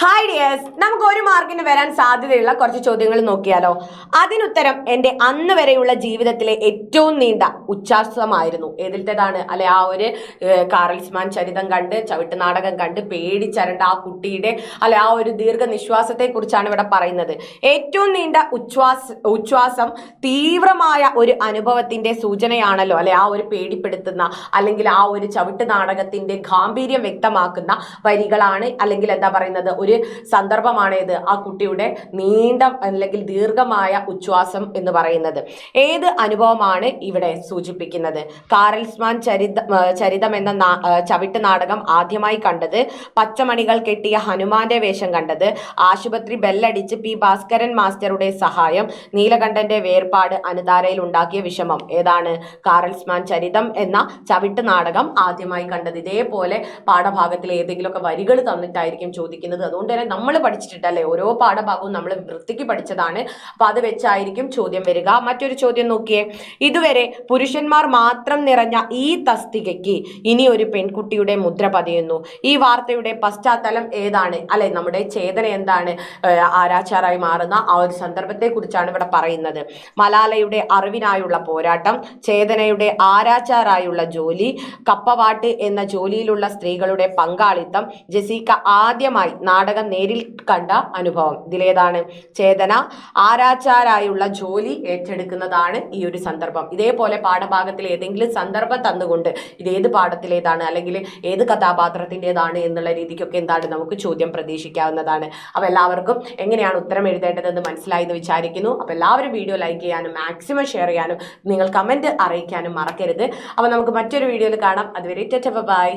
Hi dears, നമുക്ക് ഒരു മാർക്കിന് വരാൻ സാധ്യതയുള്ള കുറച്ച് ചോദ്യങ്ങൾ നോക്കിയാലോ. അതിനുത്തരം എൻ്റെ അന്ന് വരെയുള്ള ജീവിതത്തിലെ ഏറ്റവും നീണ്ട ഉച്ഛ്വാസമായിരുന്നു. ഏതിലത്തേതാണ് അല്ലെ? ആ ഒരു കാറൽസ്മാൻ ചരിതം കണ്ട്, ചവിട്ട് നാടകം കണ്ട് പേടിച്ചരണ്ട ആ കുട്ടിയുടെ അല്ലെ ആ ഒരു ദീർഘനിശ്വാസത്തെ കുറിച്ചാണ് ഇവിടെ പറയുന്നത്. ഏറ്റവും നീണ്ട ഉച്ഛ്വാസം തീവ്രമായ ഒരു അനുഭവത്തിന്റെ സൂചനയാണല്ലോ അല്ലെ? ആ ഒരു പേടിപ്പെടുത്തുന്ന അല്ലെങ്കിൽ ആ ഒരു ചവിട്ട് നാടകത്തിന്റെ ഗാംഭീര്യം വ്യക്തമാക്കുന്ന വരികളാണ്, അല്ലെങ്കിൽ എന്താ പറയുന്നത്, ഒരു സന്ദർഭമാണ് ഇത് ആ കുട്ടിയുടെ നീണ്ട അല്ലെങ്കിൽ ദീർഘമായ ഉച്ഛ്വാസം എന്ന് പറയുന്നത്. ഏത് അനുഭവമാണ് ഇവിടെ സൂചിപ്പിക്കുന്നത്? കാറൽസ്മാൻ ചരിതം എന്ന ചവിട്ട് നാടകം ആദ്യമായി കണ്ടത്, പച്ചമണികൾ കെട്ടിയ ഹനുമാന്റെ വേഷം കണ്ടത്, ആശുപത്രി ബെല്ലടിച്ച് പി ഭാസ്കരൻ മാസ്റ്ററുടെ സഹായം, നീലകണ്ഠന്റെ വേർപാട്, അനുതാരയിൽ ഉണ്ടാക്കിയ വിഷമം. ഏതാണ്? കാറൽസ്മാൻ ചരിതം എന്ന ചവിട്ട് നാടകം ആദ്യമായി കണ്ടത്. ഇതേപോലെ പാഠഭാഗത്തിൽ ഏതെങ്കിലുമൊക്കെ വരികൾ തന്നിട്ടായിരിക്കും ചോദിക്കുന്നത്. അതുകൊണ്ട് തന്നെ നമ്മൾ പഠിച്ചിട്ടുണ്ടല്ലേ, ഓരോ പാഠഭാഗവും നമ്മൾ വൃത്തിക്ക് പഠിച്ചതാണ്. അപ്പൊ അത് വെച്ചായിരിക്കും ചോദ്യം വരിക. മറ്റൊരു ചോദ്യം നോക്കിയേ. ഇതുവരെ പുരുഷന്മാർ മാത്രം നിറഞ്ഞ ഈ തസ്തികയ്ക്ക് ഇനി ഒരു പെൺകുട്ടിയുടെ മുദ്ര പതിയുന്നു. ഈ വാർത്തയുടെ പശ്ചാത്തലം ഏതാണ്? അല്ലെ, നമ്മുടെ ചേതന എന്താണ് ആരാച്ചാറായി മാറുന്ന ആ ഒരു സന്ദർഭത്തെ കുറിച്ചാണ് ഇവിടെ പറയുന്നത്. മലാലയുടെ അറിവിനായുള്ള പോരാട്ടം, ചേതനയുടെ ആരാച്ചാറായുള്ള ജോലി, കപ്പവാട്ട് എന്ന ജോലിയിലുള്ള സ്ത്രീകളുടെ പങ്കാളിത്തം, ജെസീക്ക ആദ്യമായി നാടകം നേരിൽ കണ്ട അനുഭവം. ഇതിലേതാണ്? ചേതന ആരാച്ചാരായുള്ള ജോലി ഏറ്റെടുക്കുന്നതാണ് ഈ ഒരു സന്ദർഭം. ഇതേപോലെ പാഠഭാഗത്തിൽ ഏതെങ്കിലും സന്ദർഭം തന്നുകൊണ്ട് ഇത് ഏത് പാഠത്തിലേതാണ് അല്ലെങ്കിൽ ഏത് കഥാപാത്രത്തിൻ്റെതാണ് എന്നുള്ള രീതിക്കൊക്കെ എന്താണ് നമുക്ക് ചോദ്യം പ്രതീക്ഷിക്കാവുന്നതാണ്. അപ്പൊ എല്ലാവർക്കും എങ്ങനെയാണ് ഉത്തരം എഴുതേണ്ടതെന്ന് മനസ്സിലായി എന്ന് വിചാരിക്കുന്നു. അപ്പൊ എല്ലാവരും വീഡിയോ ലൈക്ക് ചെയ്യാനും മാക്സിമം ഷെയർ ചെയ്യാനും നിങ്ങൾ കമന്റ് അറിയിക്കാനും മറക്കരുത്. അപ്പൊ നമുക്ക് മറ്റൊരു വീഡിയോയിൽ കാണാം. അതുവരെ ബൈ.